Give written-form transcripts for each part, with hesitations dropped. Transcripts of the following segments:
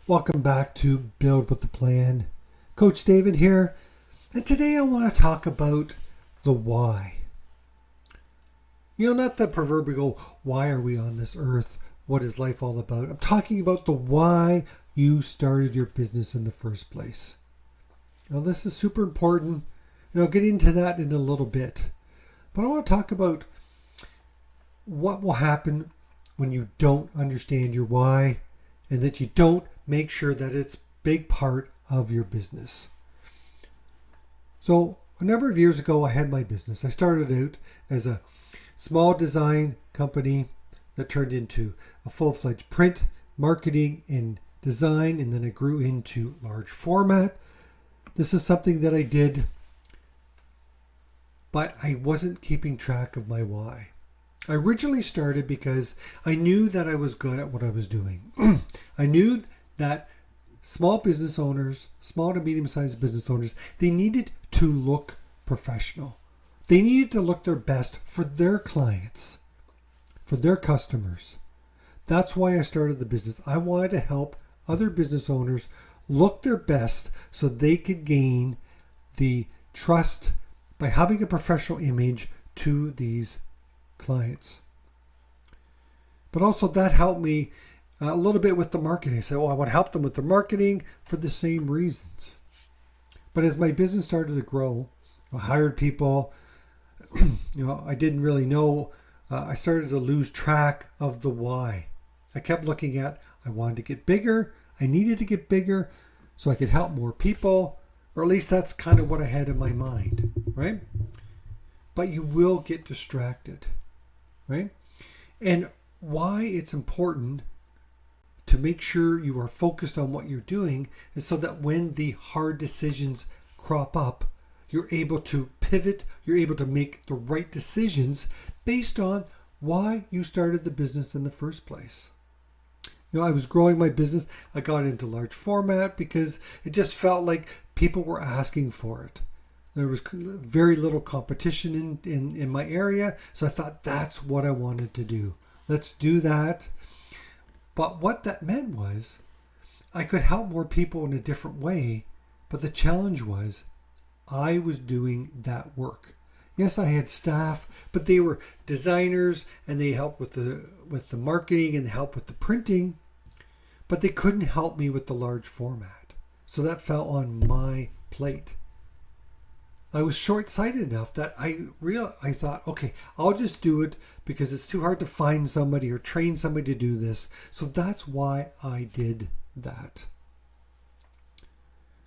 Welcome back to Build with the Plan. Coach David here, and today I want to talk about the why. Not the proverbial why are we on this earth? What is life all about? I'm talking about the why you started your business in the first place. Now, this is super important, and I'll get into that in a little bit. But I want to talk about what will happen when you don't understand your why and that you don't make sure that it's a big part of your business. So a number of years ago, I had my business. I started out as a small design company that turned into a full-fledged print, marketing, and design, and then I grew into large format. This is something that I did, but I wasn't keeping track of my why. I originally started because I knew that I was good at what I was doing. I knew that small business owners, small to medium-sized business owners, they needed to look professional. They needed to look their best for their clients, for their customers. That's why I started the business. I wanted to help other business owners look their best so they could gain the trust by having a professional image to these clients. But also that helped me a little bit with the marketing. I said, I want to help them with the marketing for the same reasons. But as my business started to grow, I hired people, I didn't really know. I started to lose track of the why. I kept looking at, I wanted to get bigger. I needed to get bigger so I could help more people, or at least that's kind of what I had in my mind, right? But you will get distracted, right? And why it's important to make sure you are focused on what you're doing is so that when the hard decisions crop up, you're able to pivot, you're able to make the right decisions based on why you started the business in the first place. I was growing my business. I got into large format because it just felt like people were asking for it. There was very little competition in my area, so I thought that's what I wanted to do. Let's do that. But what that meant was I could help more people in a different way, but the challenge was I was doing that work. Yes, I had staff, but they were designers and they helped with the marketing and helped with the printing, but they couldn't help me with the large format. So that fell on my plate. I was short-sighted enough that I thought, okay, I'll just do it because it's too hard to find somebody or train somebody to do this. So that's why I did that.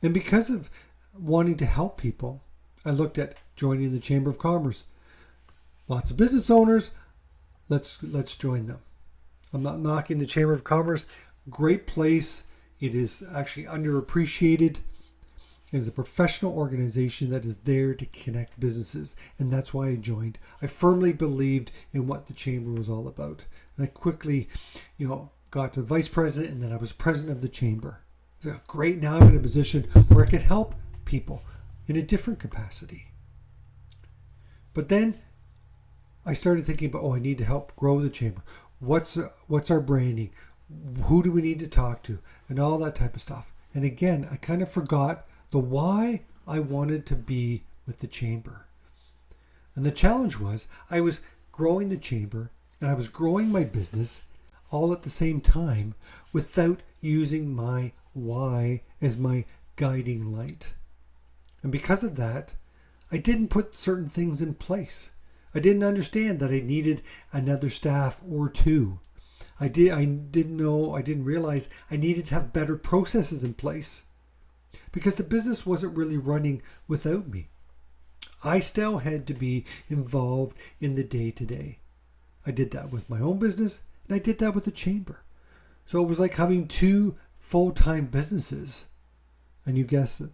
And because of wanting to help people, I looked at joining the Chamber of Commerce. Lots of business owners, let's join them. I'm not knocking the Chamber of Commerce. Great place. It is actually underappreciated. It is a professional organization that is there to connect businesses, and that's why I joined. I firmly believed in what the chamber was all about, and I quickly, got to vice president, and then I was president of the chamber. So great. Now I'm in a position where I can help people in a different capacity. But then I started thinking about, I need to help grow the chamber. What's our branding? Who do we need to talk to? And all that type of stuff. And again, I kind of forgot the why I wanted to be with the chamber. And the challenge was I was growing the chamber and I was growing my business all at the same time without using my why as my guiding light. And because of that, I didn't put certain things in place. I didn't understand that I needed another staff or two. I didn't realize I needed to have better processes in place, because the business wasn't really running without me. I still had to be involved in the day-to-day. I did that with my own business, and I did that with the chamber. So it was like having two full-time businesses. And you guessed it,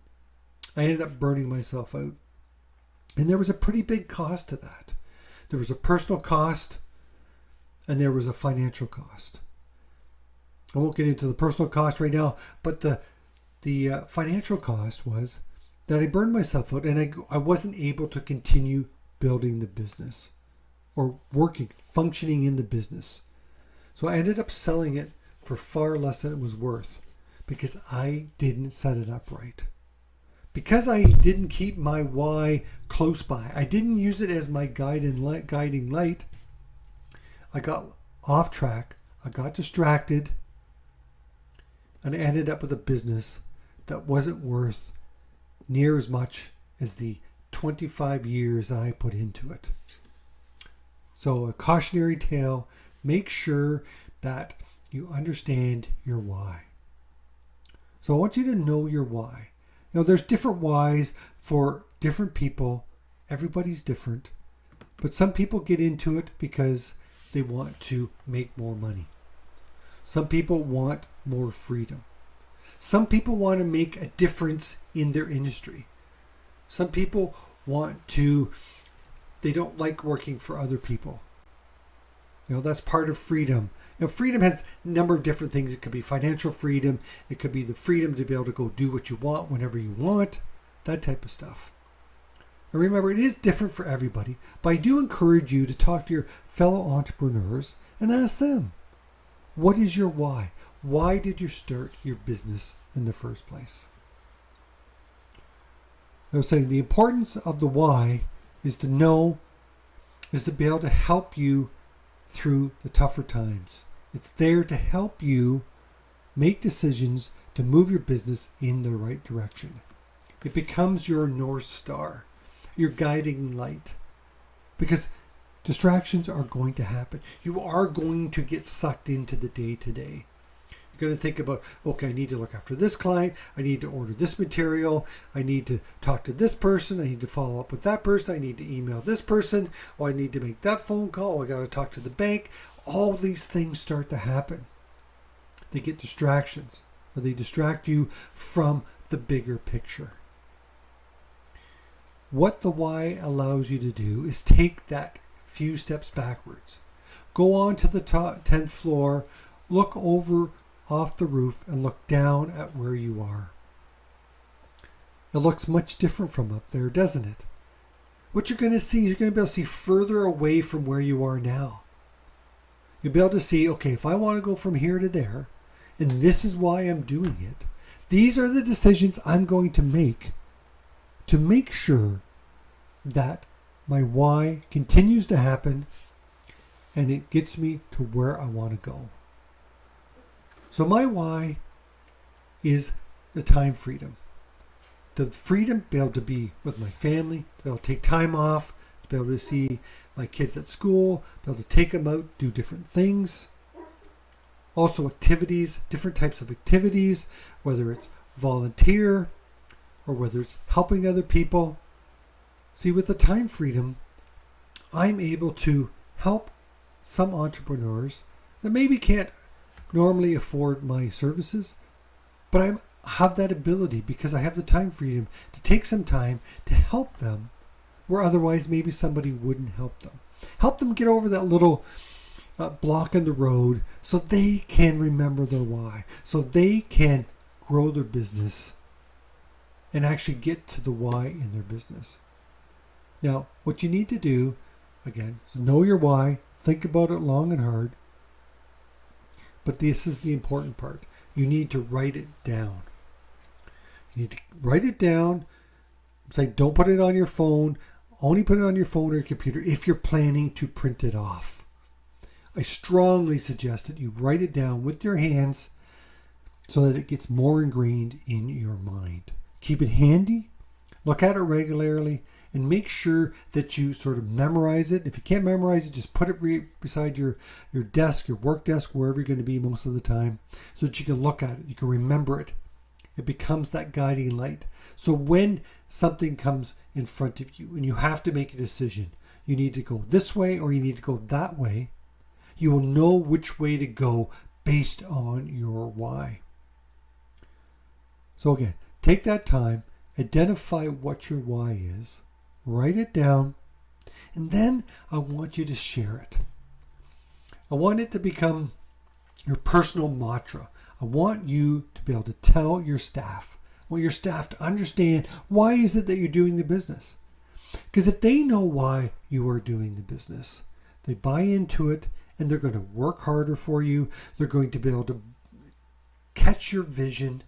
I ended up burning myself out. And there was a pretty big cost to that. There was a personal cost, and there was a financial cost. I won't get into the personal cost right now, but the financial cost was that I burned myself out and I wasn't able to continue building the business or functioning in the business. So I ended up selling it for far less than it was worth. because I didn't set it up right. Because I didn't keep my why close by. I didn't use it as my guiding light. I got off track. I got distracted. And I ended up with a business that wasn't worth near as much as the 25 years that I put into it. So a cautionary tale, make sure that you understand your why. So I want you to know your why. You know, there's different whys for different people. Everybody's different. But some people get into it because they want to make more money. Some people want more freedom. Some people want to make a difference in their industry. Some people they don't like working for other people. You know, that's part of freedom. You know, freedom has a number of different things. It could be financial freedom. It could be the freedom to be able to go do what you want whenever you want. That type of stuff. And remember, it is different for everybody. But I do encourage you to talk to your fellow entrepreneurs and ask them, what is your why? Why did you start your business in the first place? I was saying the importance of the why is to be able to help you through the tougher times. It's there to help you make decisions to move your business in the right direction. It becomes your North Star, your guiding light. Because distractions are going to happen. You are going to get sucked into the day-to-day. You're going to think about, okay, I need to look after this client. I need to order this material. I need to talk to this person. I need to follow up with that person. I need to email this person. Oh, I need to make that phone call. Oh, I got to talk to the bank. All these things start to happen. They get distractions, or they distract you from the bigger picture. What the why allows you to do is take that few steps backwards. Go on to the 10th floor, look over off the roof and look down at where you are. It looks much different from up there, doesn't it? What you're going to see is you're going to be able to see further away from where you are now. You'll be able to see, okay, if I want to go from here to there, and this is why I'm doing it, these are the decisions I'm going to make sure that my why continues to happen and it gets me to where I want to go. So my why is the time freedom. The freedom to be able to be with my family, to be able to take time off, to be able to see my kids at school, be able to take them out, do different things. Also activities, different types of activities, whether it's volunteer or whether it's helping other people. See, with the time freedom, I'm able to help some entrepreneurs that maybe can't normally afford my services, but I have that ability because I have the time freedom to take some time to help them where otherwise maybe somebody wouldn't help them. Help them get over that little block in the road so they can remember their why, so they can grow their business and actually get to the why in their business. Now, what you need to do, again, is know your why, think about it long and hard, but this is the important part. You need to write it down. You need to write it down. It's like, don't put it on your phone. Only put it on your phone or your computer if you're planning to print it off. I strongly suggest that you write it down with your hands so that it gets more ingrained in your mind. Keep it handy, look at it regularly, and make sure that you sort of memorize it. If you can't memorize it, just put it beside your desk, your work desk, wherever you're going to be most of the time, so that you can look at it, you can remember it. It becomes that guiding light. So when something comes in front of you and you have to make a decision, you need to go this way or you need to go that way, you will know which way to go based on your why. So again, take that time, identify what your why is, write it down, and then I want you to share it. I want it to become your personal mantra. I want you to be able to tell your staff. I want your staff to understand why is it that you're doing the business. Because if they know why you are doing the business, they buy into it and they're going to work harder for you. They're going to be able to catch your vision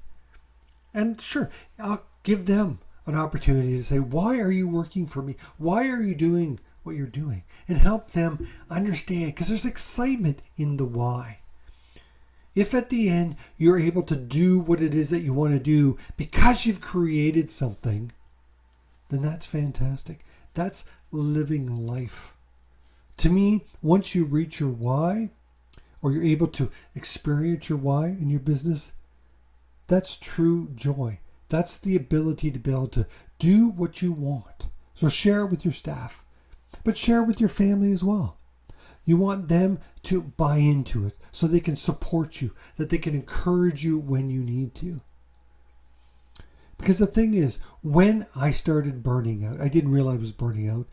And sure, I'll give them an opportunity to say, why are you working for me? Why are you doing what you're doing? And help them understand, because there's excitement in the why. If at the end you're able to do what it is that you want to do because you've created something, then that's fantastic. That's living life. To me, once you reach your why, or you're able to experience your why in your business, that's true joy. That's the ability to be able to do what you want. So share it with your staff, but share it with your family as well. You want them to buy into it so they can support you, that they can encourage you when you need to. Because the thing is, when I started burning out, I didn't realize I was burning out,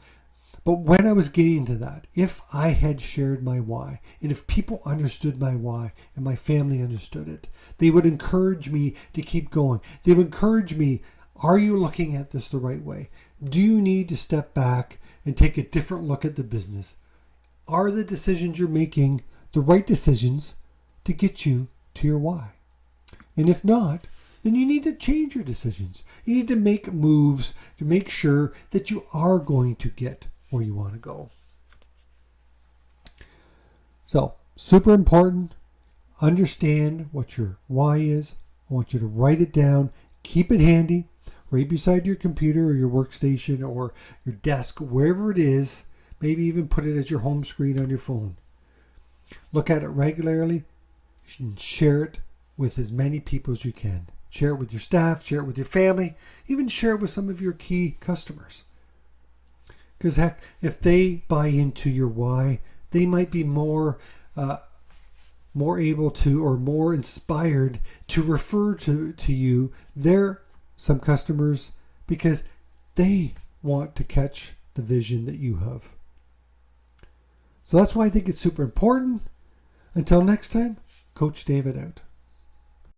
but when I was getting to that, if I had shared my why, and if people understood my why, and my family understood it, they would encourage me to keep going. They would encourage me, are you looking at this the right way? Do you need to step back and take a different look at the business? Are the decisions you're making the right decisions to get you to your why? And if not, then you need to change your decisions. You need to make moves to make sure that you are going to get where you want to go. So, super important. Understand what your why is. I want you to write it down. Keep it handy, right beside your computer or your workstation or your desk, wherever it is. Maybe even put it as your home screen on your phone. Look at it regularly. And share it with as many people as you can. Share it with your staff, share it with your family, even share it with some of your key customers. Because heck, if they buy into your why, they might be more able to, or more inspired to refer to you some customers, because they want to catch the vision that you have. So that's why I think it's super important. Until next time, Coach David out.